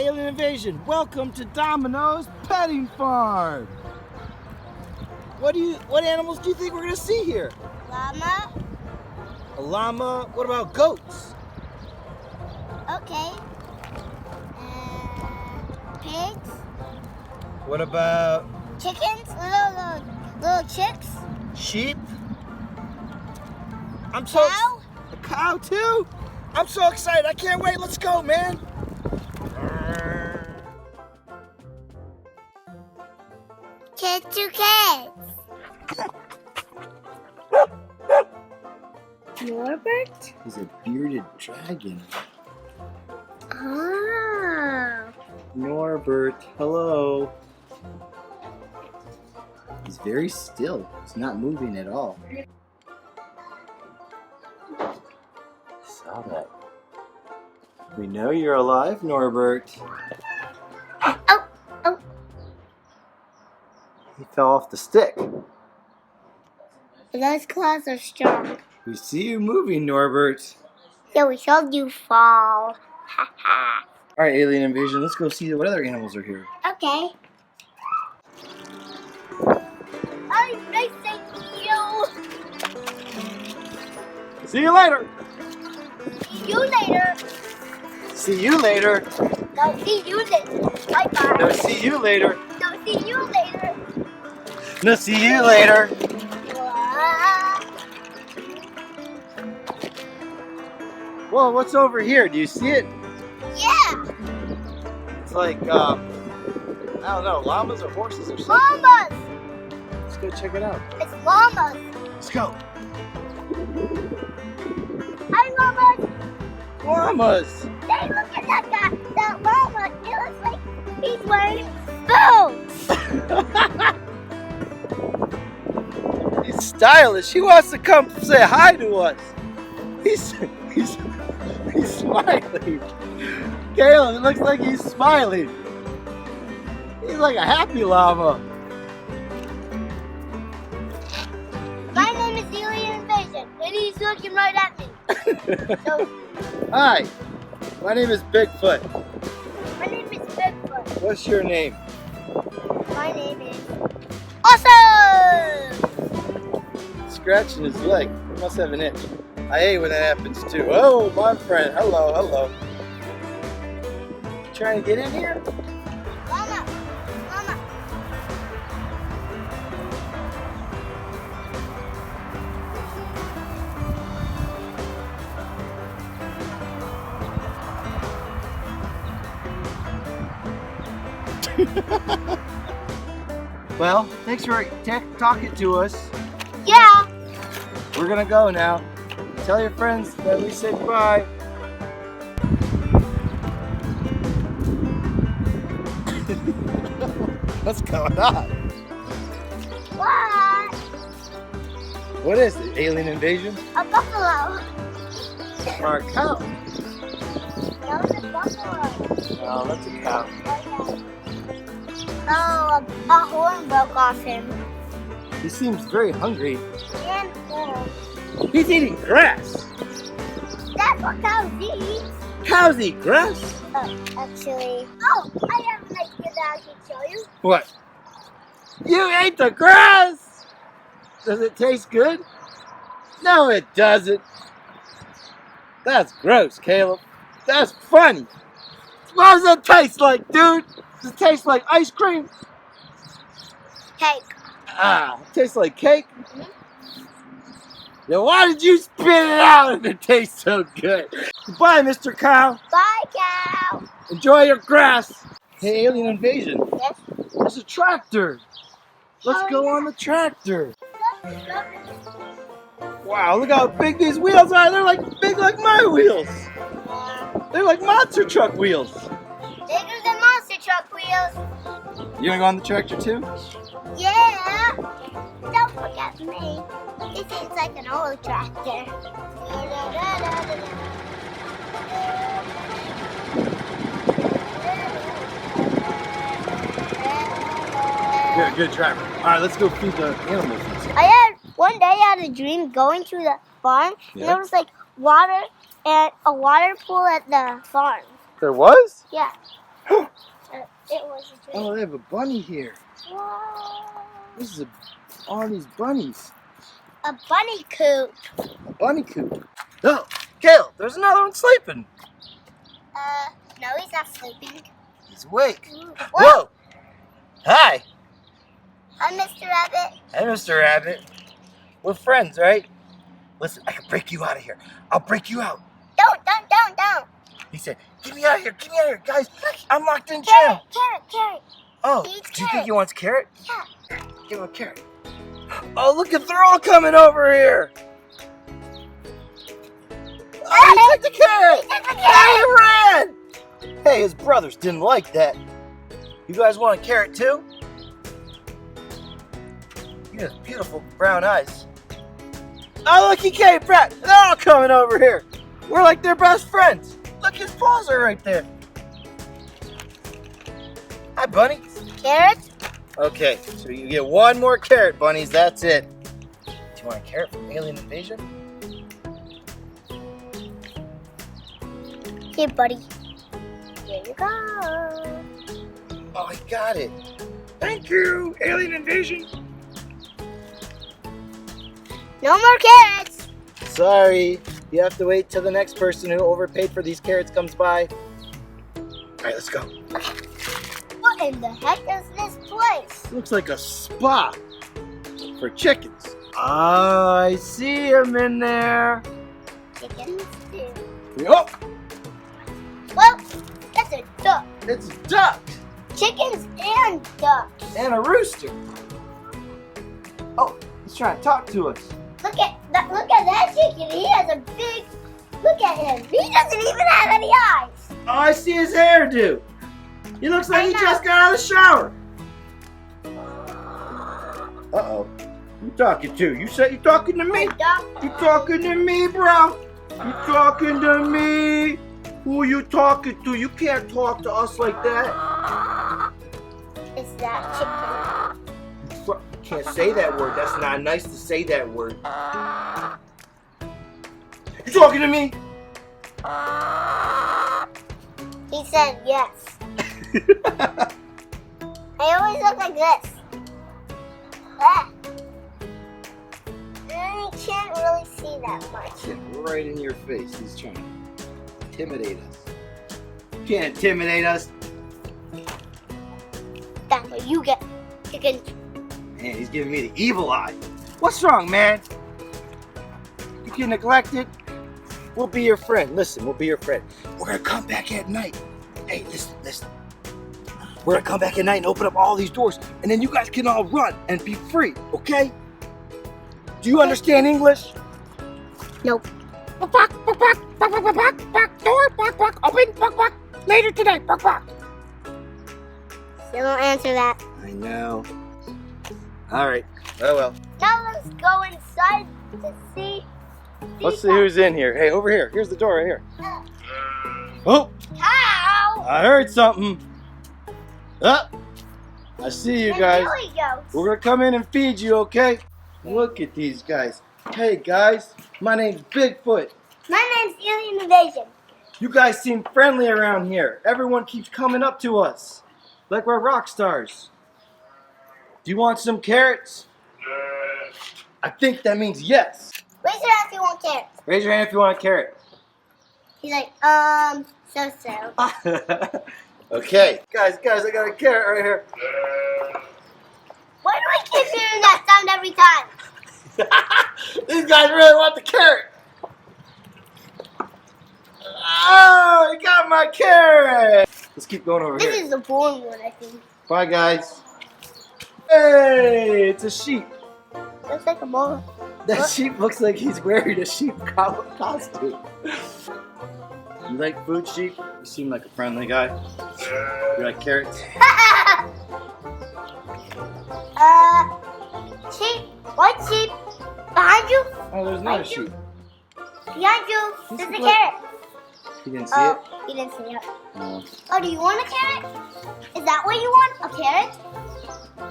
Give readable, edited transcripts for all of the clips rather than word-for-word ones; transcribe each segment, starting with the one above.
Alien Invasion. Welcome to Domino's Petting Farm. What animals do you think we're gonna see here? Llama. A llama. What about goats? Okay. Pigs. What about Chickens. Little chicks. sheep? Cow. A cow too? I'm so excited. I can't wait. Let's go, man. Kids to kids. Norbert? He's a bearded dragon. Ah. Norbert, hello. He's very still. He's not moving at all. Saw that. We know you're alive, Norbert. Oh. He fell off the stick. Those claws are strong. We see you moving, Norbert. Yeah, we saw you fall. Ha ha. All right, Alien Invasion. Let's go see what other animals are here. Okay. I'm racing you. See you later. See you later. See you later. No, see you later. Bye bye. No, see you later. No, see you later. No, see you later. Whoa, what's over here? Do you see it? Yeah. It's like, I don't know, llamas or horses or something. Llamas. Let's go check it out. It's llamas. Let's go. Hi, llamas. Llamas. Hey, look at that guy. That llama. It looks like he's wearing boots. He's stylish. He wants to come say hi to us. He's smiling. Caleb, it looks like he's smiling. He's like a happy llama. My name is Alien Invasion, and he's looking right at me. So, Hi, my name is Bigfoot. my name is Bigfoot. What's your name? My name is Awesome. Scratching his leg. He must have an itch. I hate when that happens too. Oh, my friend. Hello, hello. Trying to get in here? Llama. Well, thanks for talking to us. Yeah. We're gonna go now. Tell your friends that we said goodbye. What's going on? What? What is it? Alien Invasion? A buffalo. Or a cow? That was a buffalo. Oh, that's a cow. Oh, a horn broke off him. He seems very hungry. And horn. He's eating grass. That's what cows eat. Cows eat grass? Actually. Oh, I have an idea that I can show you. What? You ate the grass? Does it taste good? No, it doesn't. That's gross, Caleb. That's funny. What does it taste like, dude? Does it taste like ice cream? Cake. Ah, it tastes like cake? Then why did you spit it out if it tastes so good? Goodbye, Mr. Cow. Bye, cow. Enjoy your grass. Hey, Alien Invasion. Yes. There's a tractor. Let's go on the tractor. Wow, look how big these wheels are. They're like big like my wheels. They're like monster truck wheels. Bigger than monster truck wheels. You gonna go on the tractor too? Yeah. Don't forget me. It seems like an old tractor. You're a good driver. All right, let's go feed the animals. One day I had a dream going to the farm, and there was like water and a water pool at the farm. There was? Yeah. It was a dream. Oh, they have a bunny here. Whoa. This is all these bunnies. A bunny coop. A bunny coop. Oh, Caleb, there's another one sleeping. No, he's not sleeping. He's awake. Ooh. Whoa! Hi. Hi, Mr. Rabbit. Hey, Mr. Rabbit. We're friends, right? Listen, I can break you out of here. I'll break you out. Don't. He said, get me out of here, guys. I'm locked in jail. Carrot. Oh, He eats do you think carrot. he wants carrot? Yeah. Give him a carrot. Oh, look, they're all coming over here. Oh, he took the carrot. Hey, he ran. Hey, his brothers didn't like that. You guys want a carrot too? You have beautiful brown eyes. Oh, look, he came back. They're all coming over here. We're like their best friends. Look, his paws are right there. Hi, Bunny. Carrot? Okay, so you get one more carrot, bunnies. That's it. Do you want a carrot from Alien Invasion? Here, buddy. Here you go. Oh, I got it. Thank you, Alien Invasion. No more carrots. Sorry, you have to wait till the next person who overpaid for these carrots comes by. All right, let's go. What in the heck is this place? Looks like a spa for chickens. Oh, I see him in there. Chickens too. Oh, Well, that's a duck. it's a duck Chickens and ducks. and a rooster. Oh, he's trying to talk to us. Look at that chicken. He has a big. Look at him. He doesn't even have any eyes. Oh, I see his hairdo. He looks like I he know. just got out of the shower. Uh-oh. Who you talking to? You said you talking to me? Duck. You talking to me, bro? You talking to me? Who you talking to? You can't talk to us like that. It's that chicken. You can't say that word. That's not nice to say that word. You talking to me? He said yes. I always look like this. Ah. You can't really see that much. Get right in your face. He's trying to intimidate us. You can't intimidate us. That's what you get. Chicken. Man, he's giving me the evil eye. What's wrong, man? You get neglected? We'll be your friend. Listen, we'll be your friend. We're gonna come back at night. Hey, listen. We're gonna come back at night and open up all these doors, and then you guys can all run and be free, okay? Do you understand English? Nope. Buck, door, open, later today, buck. Still don't answer that. I know. All right. Oh well. Now let's go inside to see. Let's see who's in here. Hey, over here. Here's the door right here. Oh, How? I heard something. I see you guys. There he goes. We're gonna come in and feed you, okay? Look at these guys. Hey guys, my name's Bigfoot. My name's Alien Invasion. You guys seem friendly around here. Everyone keeps coming up to us like we're rock stars. Do you want some carrots? I think that means yes. Raise your hand if you want carrots. Raise your hand if you want a carrot. He's like, so. Okay. Guys, I got a carrot right here. Why do I keep hearing that sound every time? These guys really want the carrot. Oh, you got my carrot. Let's keep going over This here. is the boring one, I think. Bye, guys. Hey, it's a sheep. Looks like a mole. That sheep looks like he's wearing a sheep costume. You like food, sheep? You seem like a friendly guy. You like carrots? Sheep. White sheep. Behind you. Oh, there's another sheep. Behind you. There's a He's carrot. You didn't see it? You didn't see it. No. Oh, do you want a carrot? Is that what you want? A carrot?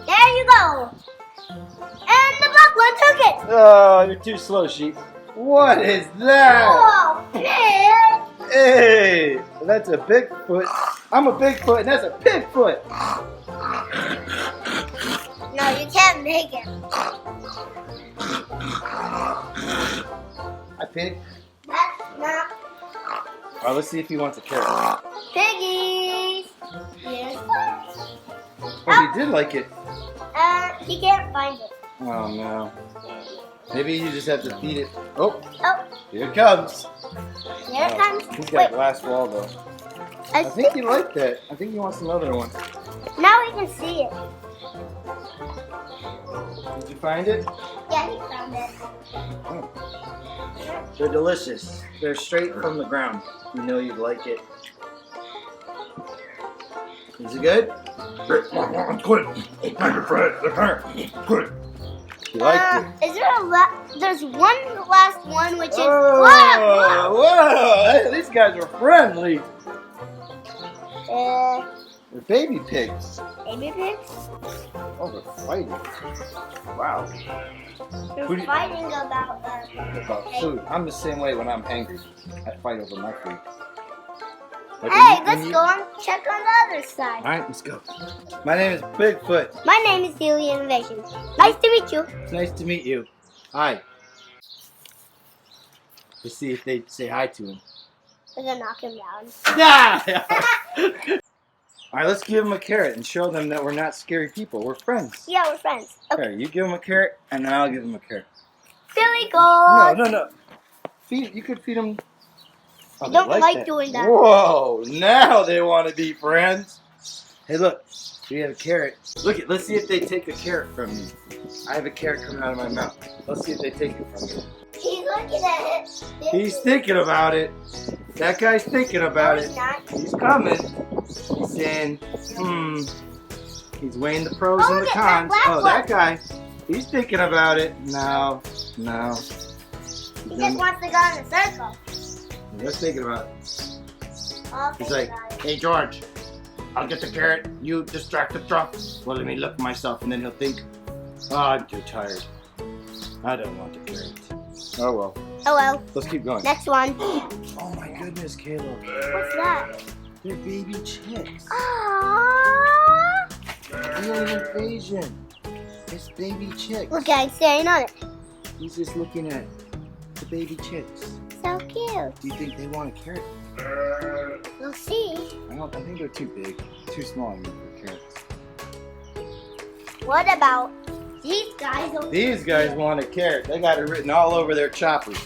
There you go. And the black one took it. Oh, you're too slow, sheep. What is that? Oh, pig. Hey, that's a Bigfoot. I'm a Bigfoot and that's a pigfoot. No, you can't make it. I pig. That's not Alright, let's see if he wants a carrot. piggies. Here's one. Oh, he did like it. He can't find it. Oh no. Maybe you just have to feed it. Oh, Oh, here it comes. here it comes. He's got a glass wall though. I think he liked that. I think he wants another one. Now we can see it. Did you find it? Yeah, he found it. Oh. They're delicious. They're straight from the ground. You know you'd like it. Is it good? It's good. Thank you, Fred. The carrot. Good. You liked it. Is there there's one last one, which is Oh, whoa! Hey, these guys are friendly. They're baby pigs. baby pigs. Oh, they're fighting. Wow. They're Who do you- fighting about About food. I'm the same way when I'm hungry. I fight over my food. Like Hey, when let's you- go and check on the other side. Alright, let's go. My name is Bigfoot. My name is Alien Invasion. Nice to meet you. It's nice to meet you. Hi. Let's see if they say hi to him. We're gonna knock him down. Yeah! Alright, let's give him a carrot and show them that we're not scary people. We're friends. Yeah, we're friends. Okay. Here, you give him a carrot, and then I'll give him a carrot. Billy Gold. No. You could feed them. Oh, I they don't like that. doing that. Whoa! Now they want to be friends. Hey, look. We have a carrot. Look, let's see if they take a carrot from me. I have a carrot coming out of my mouth. Let's see if they take it from me. He's looking at it. He's thinking about it. That guy's thinking about No, it. he's not. He's coming. He's saying, He's weighing the pros Oh, and the look at that cons. black Oh, one. that guy. He's thinking about it. No. He just wants to go in a circle. He's thinking about it. I'll He's think like, about it. hey, George, I'll get the carrot. You distract the truck. Well, let me look myself. And then he'll think, oh, I'm too tired. I don't want the carrot. Oh, well. Oh well. Let's keep going. Next one. Oh, my goodness, Caleb. What's that? They're baby chicks. Aww. Alien invasion. It's baby chicks. Look at him staying on it. He's just looking at the baby chicks. So cute. Do you think they want a carrot? We'll see. I think they're too big. Too small, I mean, for carrots. What about these guys over These guys want a carrot. They got it written all over their choppers.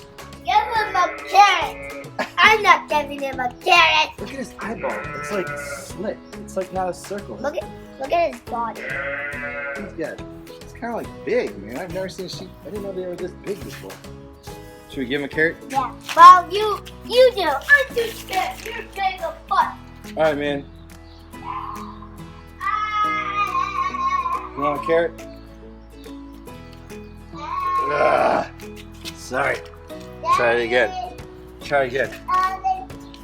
Give him a carrot. I'm not giving him a carrot. Look at his eyeball. It's like slit. It's like not a circle. Look at his body. It's kind of like big, man. I've never seen a sheep. I didn't know they were this big before. Should we give him a carrot? Yeah. Well, you do. I'm too scared. You're big a butt. All right, man. You want a carrot? Ugh. Sorry. Try it again. Try again.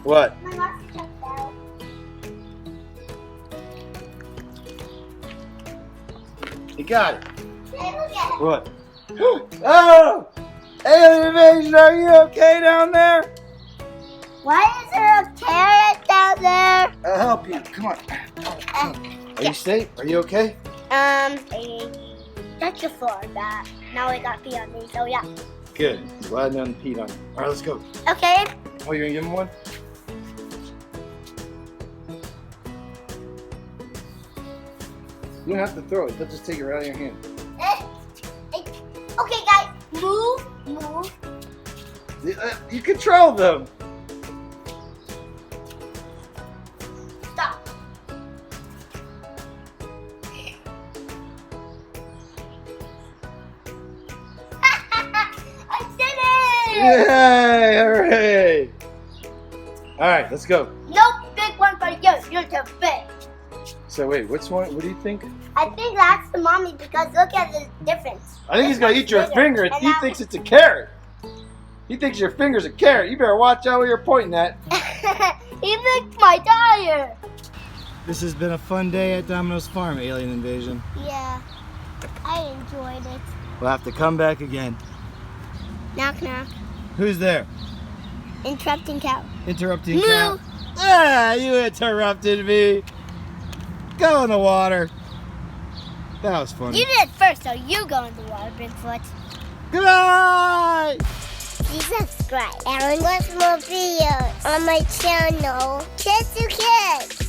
What? My mom's checked out. You got it. Hey, look at it. What? Oh! Alien invasion, are you okay down there? Why is there a carrot down there? I'll help you. Come on. Are you safe? Are you okay? Touch the floor, but now I got pee on me, so yeah. Good. Glad none peed on you. All right, let's go. Okay. Oh, you're gonna give him one? You don't have to throw it. They'll just take it right out of your hand. Okay, guys, move. You control them. Stop. I did it! Yay! Hooray! All right, let's go. Nope, big one for you. You're too big. So wait, which one? What do you think? I think that's the mommy because look at the difference. I think he's gonna eat your bigger. finger. And He that thinks it's a carrot. He thinks your finger's a carrot. You better watch out where you're pointing at. He licked my tire. This has been a fun day at Domino's Farm, Alien Invasion. Yeah, I enjoyed it. We'll have to come back again. Knock knock. Who's there? Interrupting cow. Interrupting Moo. cow. Ah, you interrupted me. Go in the water. That was funny. You did it first, so you go in the water, Bigfoot. Goodbye! Please subscribe and watch more videos on my channel. Kids to Kids.